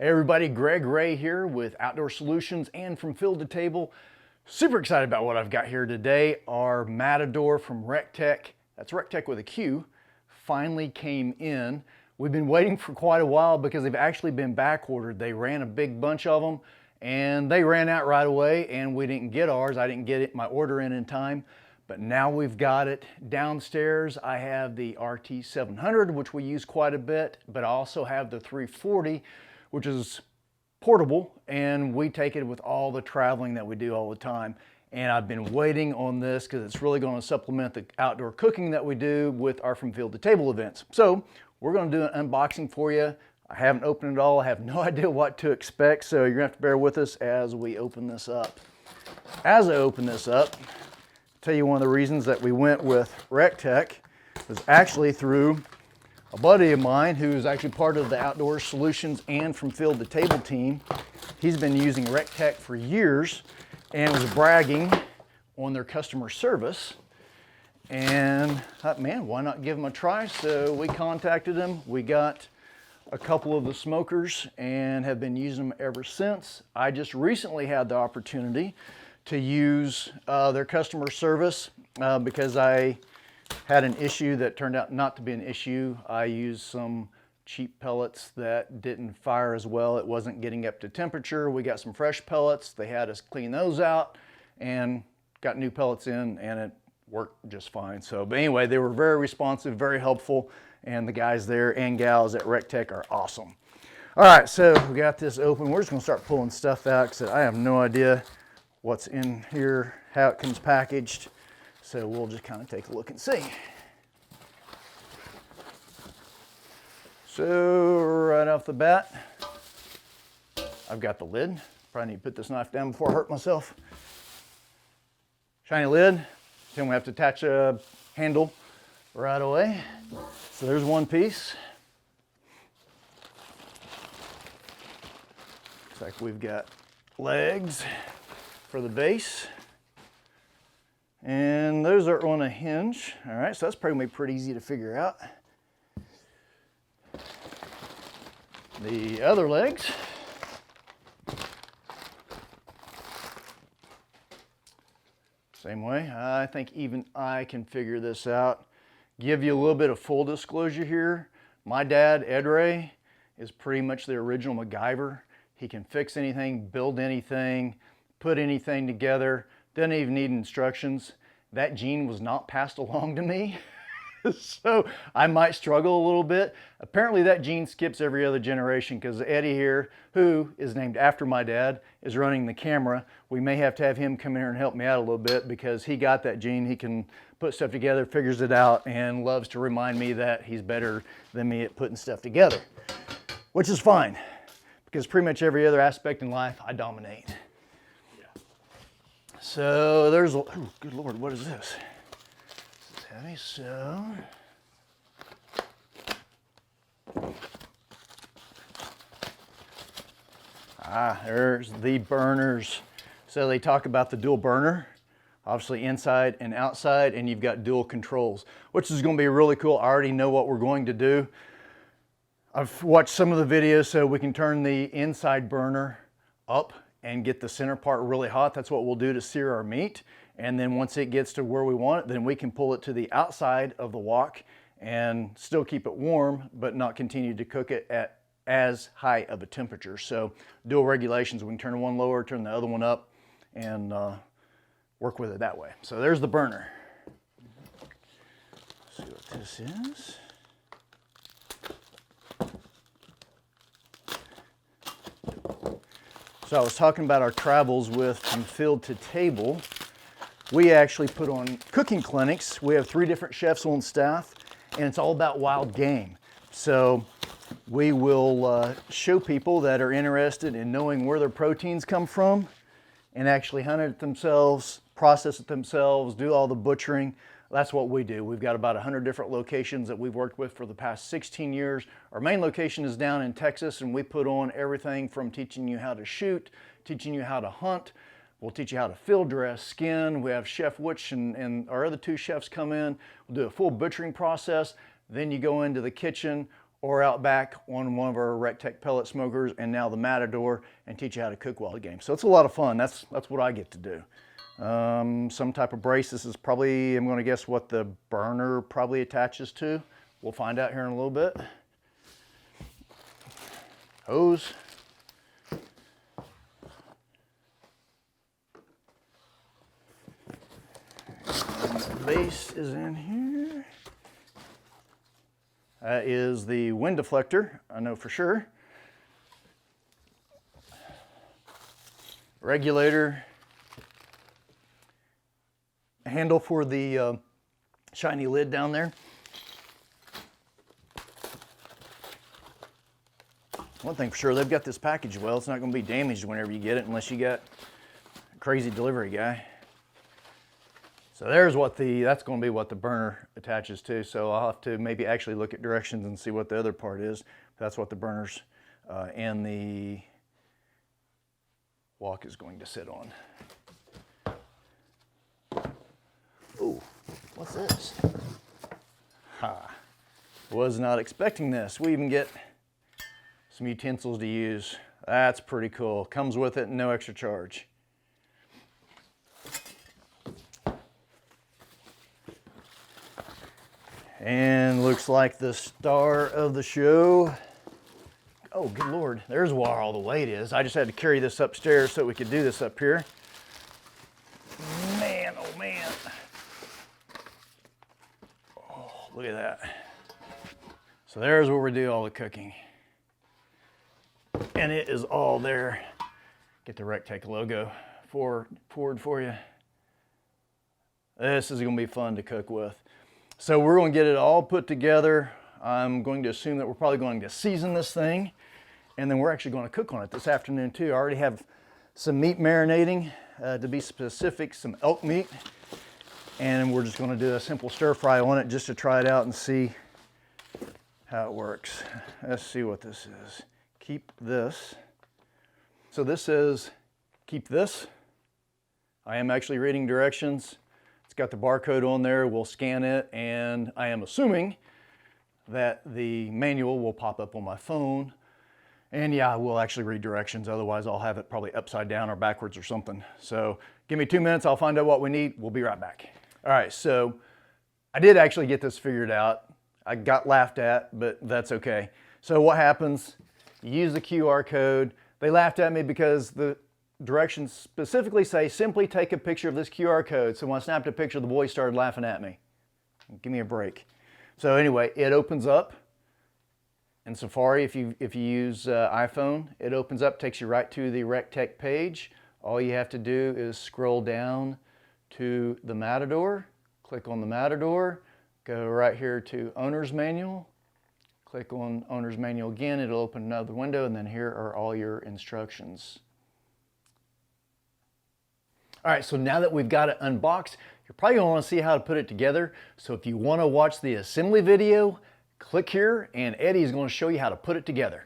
Hey everybody, Greg Ray here with Outdoor Solutions and from Field to Table. Super excited about what I've got here today. Our Matador from RecTeq, that's RecTeq with a Q, finally came in. We've been waiting for quite a while because they've actually been back ordered. They ran a big bunch of them and they ran out right away and we didn't get ours. I didn't get my order in time, but now we've got it downstairs. I have the RT 700, which we use quite a bit, but I also have the 340, which is portable, and we take it with all the traveling that we do all the time. And I've been waiting on this because it's really going to supplement the outdoor cooking that we do with our From Field to Table events. So we're going to do an unboxing for you. I haven't opened it all. I have no idea what to expect, so you're going to have to bear with us as we open this up. As I open this up, I'll tell you one of the reasons that we went with RecTeq was actually through a buddy of mine who's actually part of the Outdoor Solutions and From Field to Table team. He's been using RecTeq for years and was bragging on their customer service. And thought, man, why not give them a try? So we contacted them. We got a couple of the smokers and have been using them ever since. I just recently had the opportunity to use their customer service because I had an issue that turned out not to be an issue. I used some cheap pellets that didn't fire as well. It wasn't getting up to temperature. We got some fresh pellets. They had us clean those out and got new pellets in, and it worked just fine. So, but anyway, they were very responsive, very helpful, and the guys there and gals at RecTeq are awesome. All right, so we got this open. We're just gonna start pulling stuff out because I have no idea what's in here, how it comes packaged. So we'll just kind of take a look and see. So right off the bat, I've got the lid. Probably need to put this knife down before I hurt myself. Shiny lid. Then we have to attach a handle right away. So there's one piece. Looks like we've got legs for the base. And those are on a hinge. All right, so that's probably pretty easy to figure out. The other legs. Same way. I think even I can figure this out. Give you a little bit of full disclosure here. My dad, Ed Ray, is pretty much the original MacGyver. He can fix anything, build anything, put anything together. Doesn't even need instructions. That gene was not passed along to me, so I might struggle a little bit. Apparently that gene skips every other generation because Eddie here, who is named after my dad, is running the camera. We may have to have him come in here and help me out a little bit because he got that gene. He can put stuff together, figures it out, and loves to remind me that he's better than me at putting stuff together, which is fine because pretty much every other aspect in life I dominate. So there's, oh, good Lord, what is this? This is heavy, so. There's the burners. So they talk about the dual burner, obviously inside and outside, and you've got dual controls, which is gonna be really cool. I already know what we're going to do. I've watched some of the videos so we can turn the inside burner up and get the center part really hot. That's what we'll do to sear our meat. And then once it gets to where we want it, then we can pull it to the outside of the wok and still keep it warm, but not continue to cook it at as high of a temperature. So dual regulations, we can turn one lower, turn the other one up, and work with it that way. So there's the burner. Let's see what this is. So I was talking about our travels with From Field to Table. We actually put on cooking clinics. We have 3 different chefs on staff, and it's all about wild game. So we will show people that are interested in knowing where their proteins come from and actually hunt it themselves, process it themselves, do all the butchering. That's what we do. We've got about 100 different locations that we've worked with for the past 16 years. Our main location is down in Texas, and we put on everything from teaching you how to shoot, teaching you how to hunt. We'll teach you how to field dress, skin. We have Chef Witch and our other 2 chefs come in. We'll do a full butchering process. Then you go into the kitchen or out back on one of our RecTeq pellet smokers, and now the Matador, and teach you how to cook while the game. So it's a lot of fun. That's what I get to do. Some type of brace. This is probably, I'm going to guess what the burner probably attaches to. We'll find out here in a little bit. Hose. The base is in here. That is the wind deflector, I know for sure. Regulator. Handle for the shiny lid down there. One thing for sure, they've got this package well. It's not going to be damaged whenever you get it unless you got a crazy delivery guy. So there's what that's going to be what the burner attaches to. So I'll have to maybe actually look at directions and see what the other part is. That's what the burners and the wok is going to sit on. Oh, what's this? Ha, was not expecting this. We even get some utensils to use. That's pretty cool. Comes with it, no extra charge. And looks like the star of the show. Oh, good Lord. There's where all the weight is. I just had to carry this upstairs so we could do this up here. Man, oh man. Oh, look at that. So there's where we do all the cooking. And it is all there. Get the RecTeq logo forward for you. This is going to be fun to cook with. So we're going to get it all put together. I'm going to assume that we're probably going to season this thing, and then we're actually going to cook on it this afternoon too. I already have some meat marinating, to be specific, some elk meat, and we're just going to do a simple stir fry on it just to try it out and see how it works. Let's see what this is. Keep this. So this says keep this. I am actually reading directions. It's got the barcode on there. We'll scan it, and I am assuming that the manual will pop up on my phone. And yeah, I will actually read directions. Otherwise, I'll have it probably upside down or backwards or something. So give me 2 minutes. I'll find out what we need. We'll be right back. All right, so I did actually get this figured out. I got laughed at, but that's okay. So what happens? You use the QR code. They laughed at me because the directions specifically say, simply take a picture of this QR code. So when I snapped a picture, the boys started laughing at me. Give me a break. So anyway, it opens up. In Safari, if you use iPhone, it opens up, takes you right to the RecTeq page. All you have to do is scroll down to the Matador, click on the Matador, go right here to Owner's Manual, click on Owner's Manual again, it'll open another window, and then here are all your instructions. All right, so now that we've got it unboxed, you're probably going to want to see how to put it together. So if you want to watch the assembly video, click here, and Eddie is going to show you how to put it together.